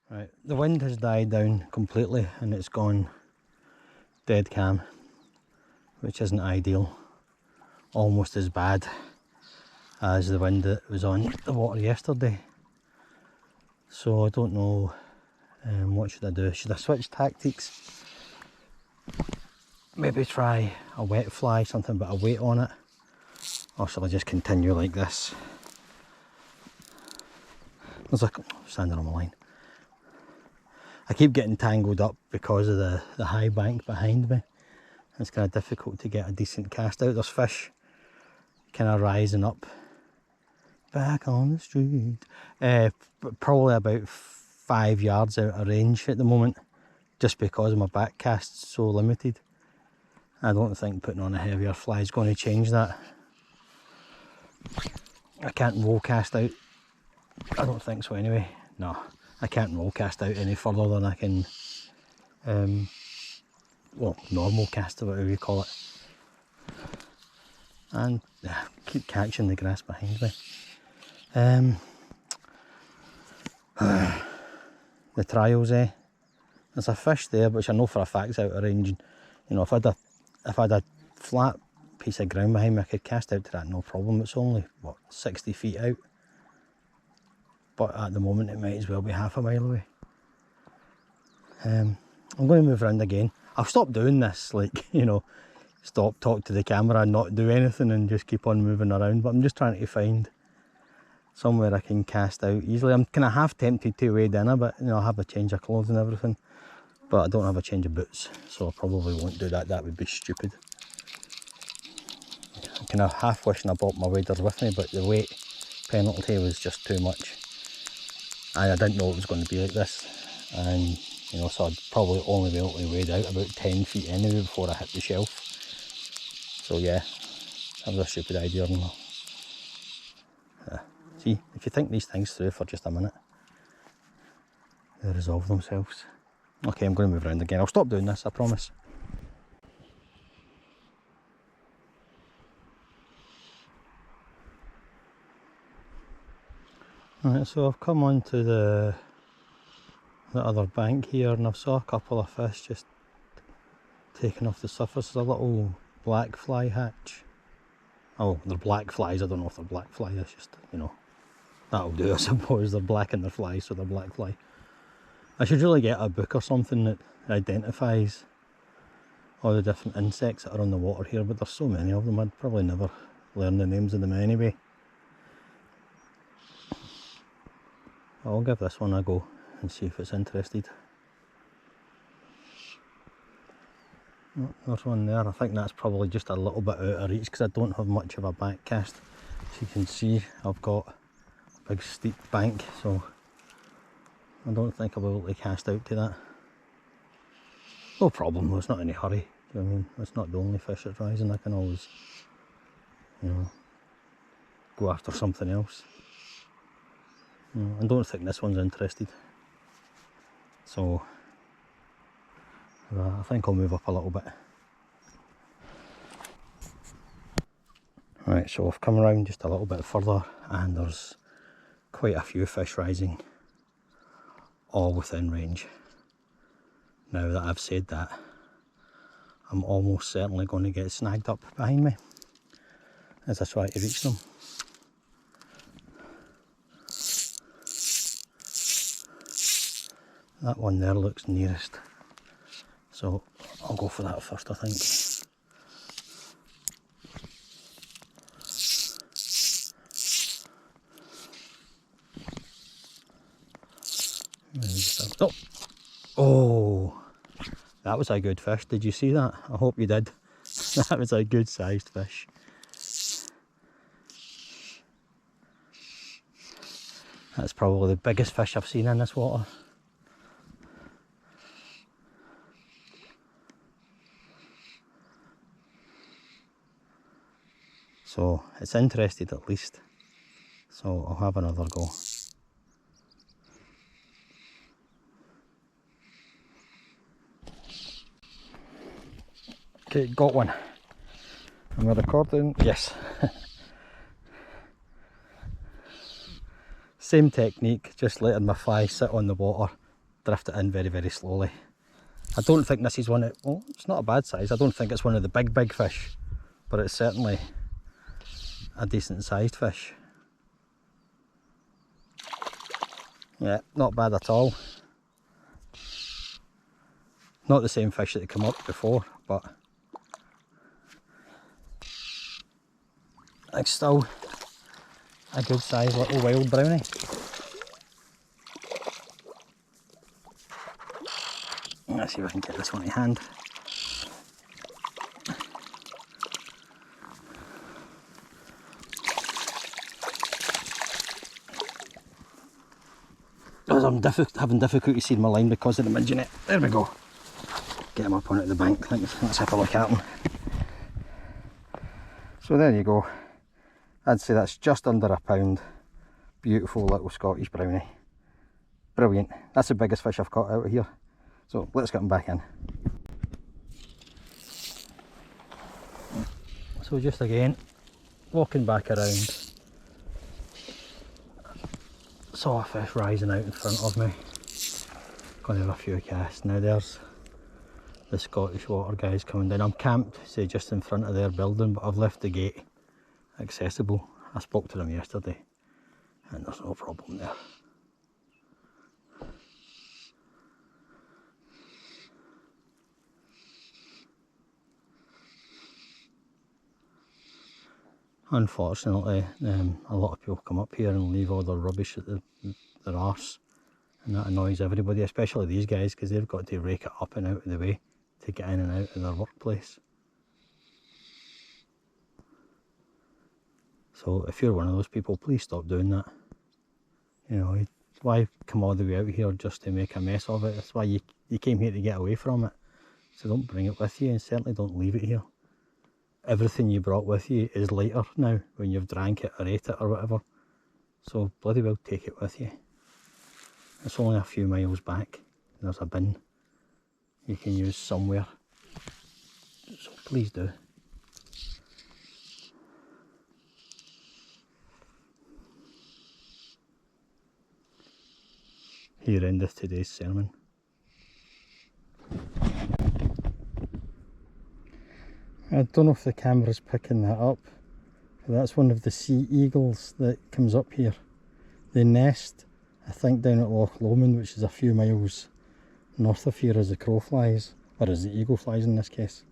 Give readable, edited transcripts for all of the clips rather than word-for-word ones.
Right, the wind has died down completely and it's gone dead calm, which isn't ideal. Almost as bad as the wind that was on the water yesterday. So I don't know, what should I do? Should I switch tactics? Maybe try a wet fly, something but a weight on it, or shall I just continue like this? There's a standing on my line. I keep getting tangled up because of the high bank behind me. It's kind of difficult to get a decent cast out. There's fish kind of rising up back on the street. Probably about 5 yards out of range at the moment, just because my back cast's so limited. I don't think putting on a heavier fly is going to change that. I can't roll cast out. I don't think so anyway. No, I can't roll cast out any further than I can, well, normal cast or whatever you call it. And keep catching the grass behind me. The trials, there's a fish there which I know for a fact's out of range. You know, if I had a flat piece of ground behind me, I could cast out to that no problem. It's only, what, 60 feet out? But at the moment it might as well be half a mile away. I'm going to move around again. I'll stop doing this, like, you know, stop, talk to the camera and not do anything and just keep on moving around. But I'm just trying to find somewhere I can cast out easily. I'm kind of half tempted to wade in a bit, you know, I'll have a change of clothes and everything. But I don't have a change of boots, so I probably won't do that. That would be stupid. I'm kind of half wishing I brought my waders with me, but the weight penalty was just too much. And I didn't know it was going to be like this. And, you know, so I'd probably only be able to wade out about 10 feet anyway before I hit the shelf. So yeah, that was a stupid idea. See, if you think these things through for just a minute, they resolve themselves. Okay, I'm going to move around again. I'll stop doing this, I promise. Right, so I've come onto the other bank here and I've saw a couple of fish just taking off the surface. There's a little black fly hatch. Oh, they're black flies. I don't know if they're black fly. It's just, you know, that'll do, I suppose. They're black in their flies, so they're black fly. I should really get a book or something that identifies all the different insects that are on the water here, but there's so many of them, I'd probably never learn the names of them anyway. I'll give this one a go and see if it's interested. Oh, there's one there. I think that's probably just a little bit out of reach because I don't have much of a back cast. As you can see, I've got a big steep bank, so I don't think I'll be able to cast out to that. No problem, it's not in a hurry. Do you know what I mean? It's not the only fish that's rising. I can always, you know, go after something else. You know, I don't think this one's interested. So I think I'll move up a little bit. Right, so I've come around just a little bit further and there's quite a few fish rising, all within range. Now that I've said that, I'm almost certainly going to get snagged up behind me as I try to reach them. That one there looks nearest, so I'll go for that first, I think. Oh, that was a good fish. Did you see that? I hope you did. That was a good sized fish. That's probably the biggest fish I've seen in this water. So it's interested at least. So I'll have another go. Okay, got one. Am I recording? Yes. Same technique, just letting my fly sit on the water drift it in very, very slowly. I don't think this is one of, well, it's not a bad size. I don't think it's one of the big fish, but it's certainly a decent sized fish. Yeah, not bad at all. Not the same fish that had come up before, but it's still a good sized little wild brownie. Let's see if I can get this one in hand. As I'm having difficulty seeing my line because of the midge in it. There we go. Get him up onto the bank. Let's have a look at him. So there you go. I'd say that's just under £1. Beautiful little Scottish brownie. Brilliant. That's the biggest fish I've caught out of here. So let's get him back in. So just again, walking back around. Saw a fish rising out in front of me. Gonna have a few casts. Now there's the Scottish water guys coming down. I'm camped, say just in front of their building, but I've left the gate accessible. I spoke to them yesterday and there's no problem there. Unfortunately, a lot of people come up here and leave all their rubbish at their arse, and that annoys everybody, especially these guys, because they've got to rake it up and out of the way to get in and out of their workplace. So if you're one of those people, please stop doing that. You know, why come all the way out here just to make a mess of it? That's why you came here to get away from it. So don't bring it with you, and certainly don't leave it here. Everything you brought with you is lighter now when you've drank it or ate it or whatever. So bloody well take it with you. It's only a few miles back. There's a bin you can use somewhere. So please do. Here endeth today's sermon. I don't know if the camera's picking that up, but that's one of the sea eagles that comes up here. They nest, I think, down at Loch Lomond, which is a few miles north of here as the crow flies, or as the eagle flies in this case.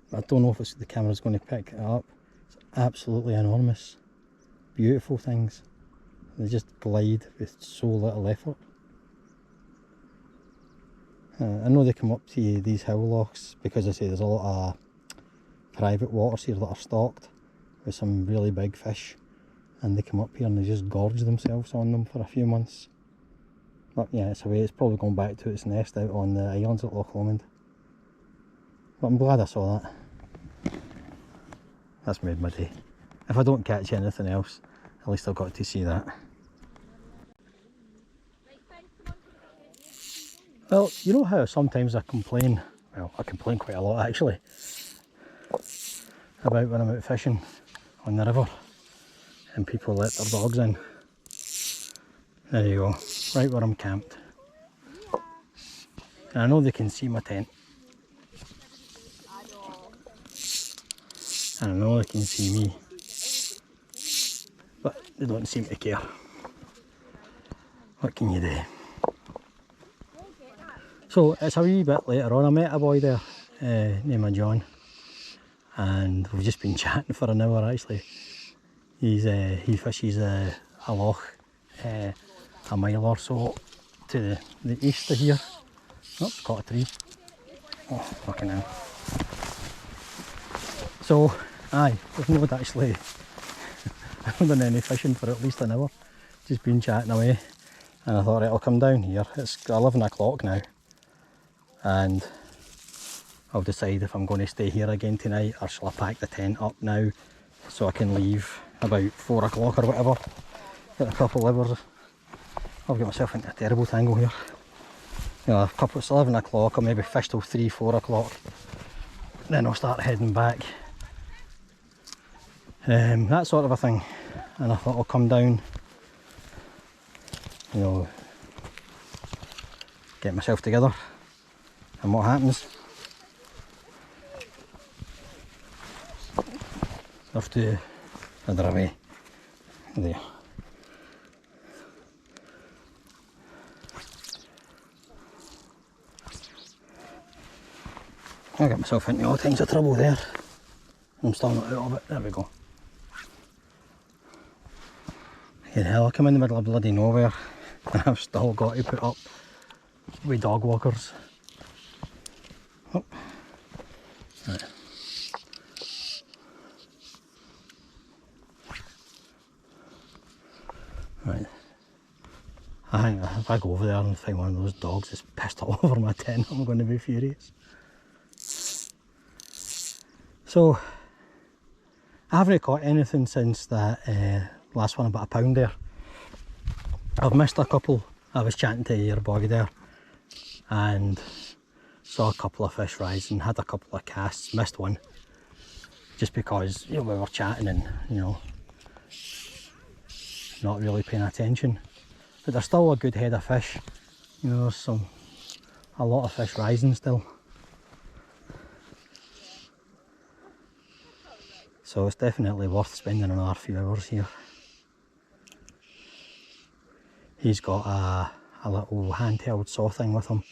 But I don't know if the camera's going to pick it up. It's absolutely enormous. Beautiful things. They just glide with so little effort. I know they come up to these hill lochs because I say there's a lot of private waters here that are stocked with some really big fish, and they come up here and they just gorge themselves on them for a few months. But yeah, it's away. It's probably gone back to its nest out on the islands at Loch Lomond. But I'm glad I saw that. That's made my day. If I don't catch anything else, at least I've got to see that. Well, you know how sometimes I complain, well, I complain quite a lot actually, about when I'm out fishing on the river and people let their dogs in. There you go, right where I'm camped. And I know they can see my tent. And I know they can see me. But they don't seem to care. What can you do? So it's a wee bit later on. I met a boy there named John, and we've just been chatting for an hour actually. He fishes a loch a mile or so to the east of here. Oh, caught a tree. Oh, fucking hell. So, aye, we've not actually I haven't done any fishing for at least an hour. Just been chatting away, and I thought, right, I'll come down here. It's 11 o'clock now, and I'll decide if I'm going to stay here again tonight or shall I pack the tent up now so I can leave about 4 o'clock or whatever. Get a couple of hours. I'll get myself into a terrible tangle here. You know, it's 11 o'clock, I'll maybe fish till 3, 4 o'clock. Then I'll start heading back. That sort of a thing. And I thought I'll come down, you know, get myself together, and what happens? Have to other away. There. I got myself into all kinds of trouble there. I'm still not out of it. There we go. Again, hell, I come in the middle of bloody nowhere and I've still got to put up with dog walkers. Oh. Right. Right. I think if I go over there and find one of those dogs that's pissed all over my tent, I'm going to be furious. So, I haven't caught anything since that last one, about £1 there. I've missed a couple. I was chatting to your boy there and saw a couple of fish rise and had a couple of casts, missed one. Just because, you know, we were chatting and, you know, not really paying attention. But there's still a good head of fish. You know, there's a lot of fish rising still. So it's definitely worth spending another few hours here. He's got a little handheld saw thing with him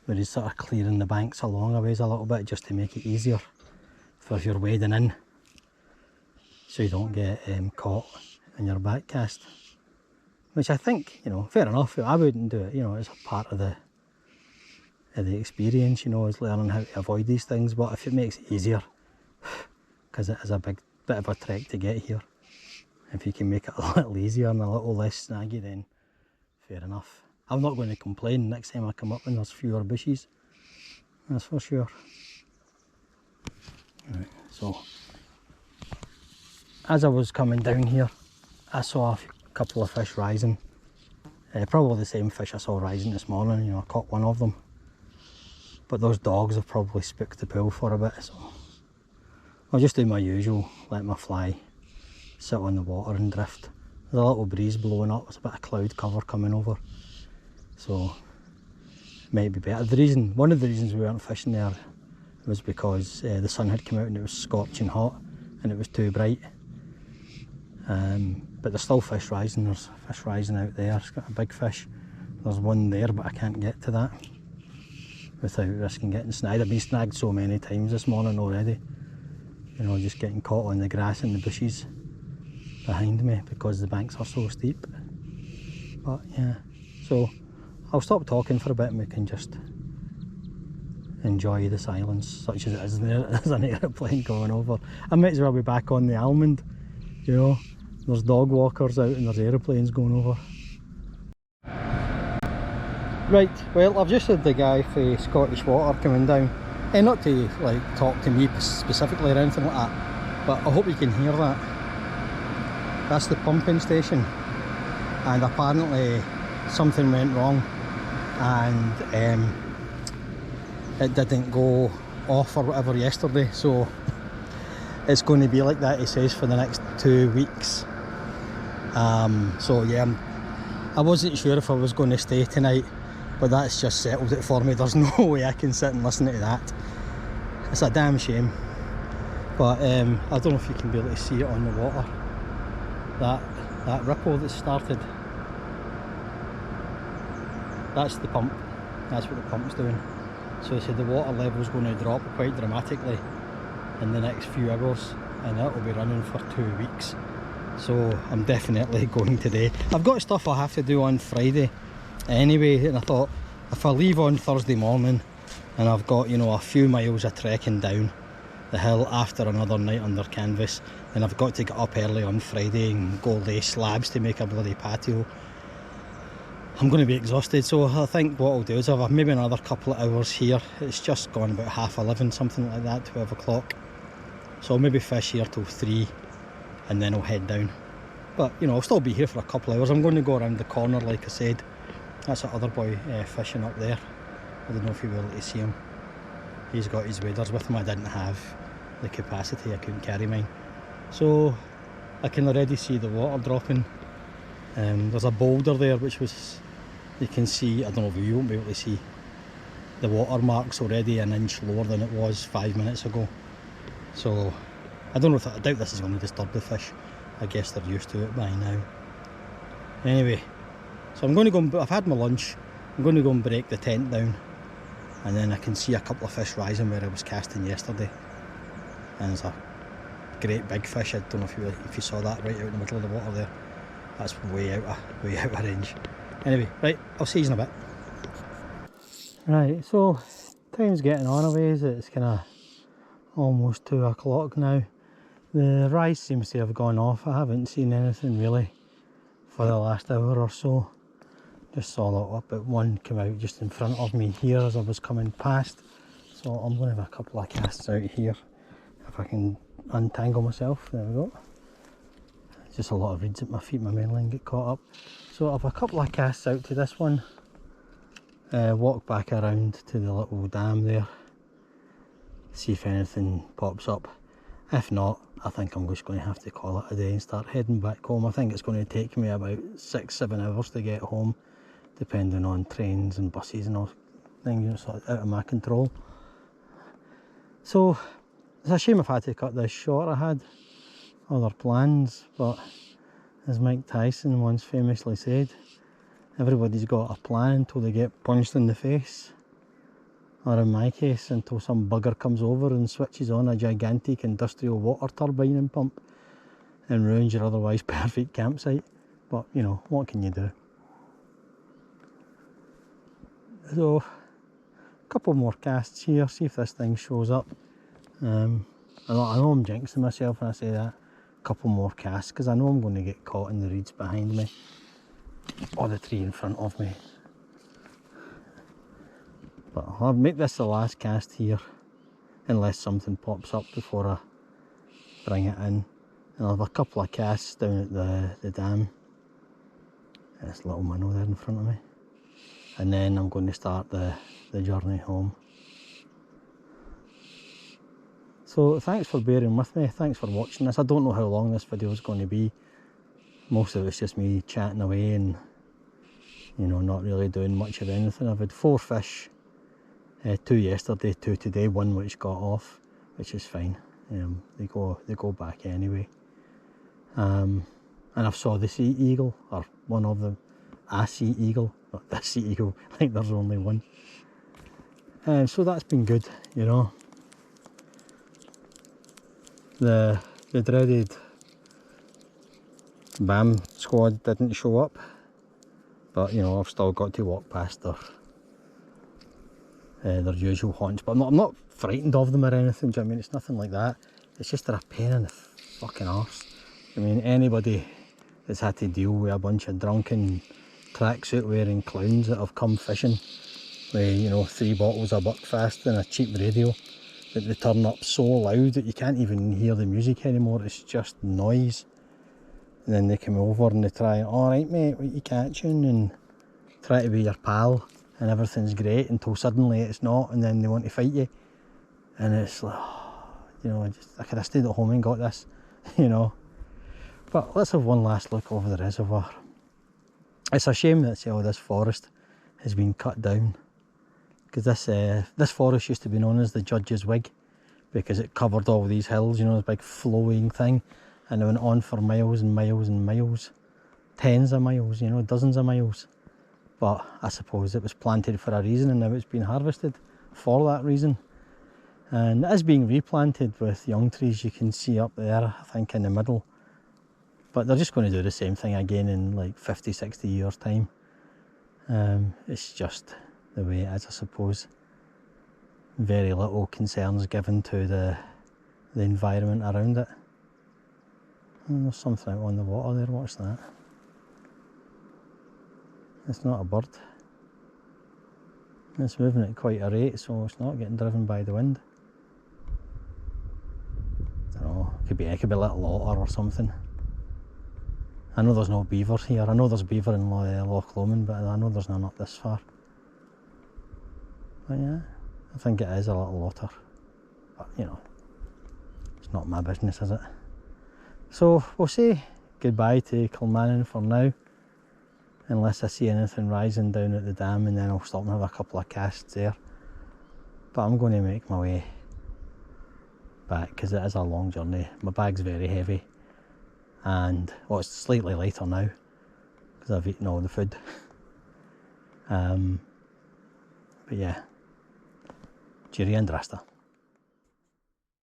where he's sort of clearing the banks along a ways a little bit just to make it easier for if you're wading in, so you don't get caught in your back cast. Which I think, you know, fair enough. I wouldn't do it, you know, it's a part of the experience, you know, is learning how to avoid these things. But if it makes it easier, because it is a big bit of a trek to get here, if you can make it a little easier and a little less snaggy, then fair enough. I'm not going to complain next time I come up when there's fewer bushes, that's for sure. Right, so as I was coming down here, I saw a couple of fish rising. Probably the same fish I saw rising this morning, you know, I caught one of them. But those dogs have probably spooked the pool for a bit, so I'll just do my usual, let my fly sit on the water and drift. There's a little breeze blowing up, there's a bit of cloud cover coming over, so it might be better. One of the reasons we weren't fishing there was because the sun had come out and it was scorching hot and it was too bright. But there's still fish rising. There's fish rising out there. It's got a big fish. There's one there, but I can't get to that without risking getting snagged. I've been snagged so many times this morning already. You know, just getting caught on the grass and the bushes behind me because the banks are so steep. But yeah, so I'll stop talking for a bit and we can just enjoy the silence, such as it is. There's an aeroplane going over. I might as well be back on the Almond, you know. There's dog walkers out and there's aeroplanes going over. Right, well, I've just had the guy for Scottish Water coming down. Not to like talk to me specifically or anything like that, but I hope you can hear that. That's the pumping station, and apparently something went wrong and it didn't go off or whatever yesterday, so it's going to be like that, he says, for the next 2 weeks. So yeah, I wasn't sure if I was going to stay tonight, but that's just settled it for me. There's no way I can sit and listen to that. It's a damn shame. But I don't know if you can be able to see it on the water. That ripple that started. That's the pump. That's what the pump's doing. So he said the water level's going to drop quite dramatically in the next few hours, and that will be running for 2 weeks. So I'm definitely going today. I've got stuff I have to do on Friday anyway, and I thought if I leave on Thursday morning and I've got, you know, a few miles of trekking down the hill after another night under canvas, then I've got to get up early on Friday and go lay slabs to make a bloody patio. I'm going to be exhausted, so I think what I'll do is have maybe another couple of hours here. It's just gone about 11:30, something like that, 12 o'clock. So I'll maybe fish here till 3 and then I'll head down. But, you know, I'll still be here for a couple of hours. I'm going to go around the corner, like I said. That's that other boy fishing up there. I don't know if you'll be able to see him. He's got his waders with him. I didn't have the capacity, I couldn't carry mine. So I can already see the water dropping. There's a boulder there which was, you can see, I don't know if you won't be able to see, the water mark's already an inch lower than it was 5 minutes ago. So I don't know if I doubt this is going to disturb the fish. I guess they're used to it by now. Anyway, so I'm going to go and, I've had my lunch, I'm going to go and break the tent down, and then I can see a couple of fish rising where I was casting yesterday. And there's a great big fish. I don't know if you saw that right out in the middle of the water there. That's way out of range. Anyway, right, I'll see you in a bit. Right, so time's getting on a ways. It's kind of almost 2 o'clock now. The rise seems to have gone off. I haven't seen anything really for the last hour or so. Just saw a little bit one come out just in front of me here as I was coming past. So I'm going to have a couple of casts out here if I can untangle myself. There we go. Just a lot of reeds at my feet, my mainline get caught up. So I have a couple of casts out to this one. Walk back around to the little dam there. See if anything pops up. If not, I think I'm just going to have to call it a day and start heading back home. I think it's going to take me about 6-7 hours to get home, depending on trains and buses and all things. It's out of my control. So it's a shame I've had to cut this short. I had other plans, but as Mike Tyson once famously said, everybody's got a plan until they get punched in the face. Or in my case, until some bugger comes over and switches on a gigantic industrial water turbine and pump and ruins your otherwise perfect campsite. But you know, what can you do? So, a couple more casts here, see if this thing shows up. I know I'm jinxing myself when I say that. A couple more casts, because I know I'm going to get caught in the reeds behind me or the tree in front of me. But I'll make this the last cast here, unless something pops up before I bring it in. And I'll have a couple of casts down at the dam. This little minnow there in front of me. And then I'm going to start the journey home. So thanks for bearing with me, thanks for watching this. I don't know how long this video is going to be. Most of it's just me chatting away and, you know, not really doing much of anything. I've had 4 fish. 2 yesterday, 2 today, 1 which got off, which is fine. They go back anyway. And I've saw the sea eagle, or one of them, a sea eagle, not the sea eagle, like there's only one. So that's been good, you know. The dreaded BAM squad didn't show up, but you know, I've still got to walk past their usual haunts, but I'm not frightened of them or anything. Do you know what I mean? It's nothing like that. It's just they're a pain in the fucking arse. I mean, anybody that's had to deal with a bunch of drunken tracksuit wearing clowns that have come fishing with, you know, 3 bottles of Buckfast and a cheap radio that they turn up so loud that you can't even hear the music anymore. It's just noise. And then they come over and they try, alright mate, what you catching? And try to be your pal. And everything's great until suddenly it's not, and then they want to fight you. And it's like, you know, I could have stayed at home and got this, you know. But let's have one last look over the reservoir. It's a shame that this forest has been cut down, because this forest used to be known as the Judge's Wig, because it covered all these hills, you know, this big flowing thing, and it went on for miles and miles and miles, tens of miles, you know, dozens of miles. But I suppose it was planted for a reason, and now it's been harvested for that reason. And it is being replanted with young trees, you can see up there, I think in the middle. But they're just going to do the same thing again in like 50, 60 years time. It's just the way it is, I suppose. Very little concerns given to the environment around it. And there's something out on the water there, what's that? It's not a bird. It's moving at quite a rate, so it's not getting driven by the wind. I don't know, it could be a little otter or something. I know there's no beavers here. I know there's beaver in Loch Lomond, but I know there's none up this far. But yeah, I think it is a little otter. But you know, it's not my business, is it? So we'll say goodbye to Kilmannan for now. Unless I see anything rising down at the dam, and then I'll stop and have a couple of casts there. But I'm going to make my way back because it is a long journey. My bag's very heavy, and well, it's slightly lighter now because I've eaten all the food. But yeah, cheerio and drasta.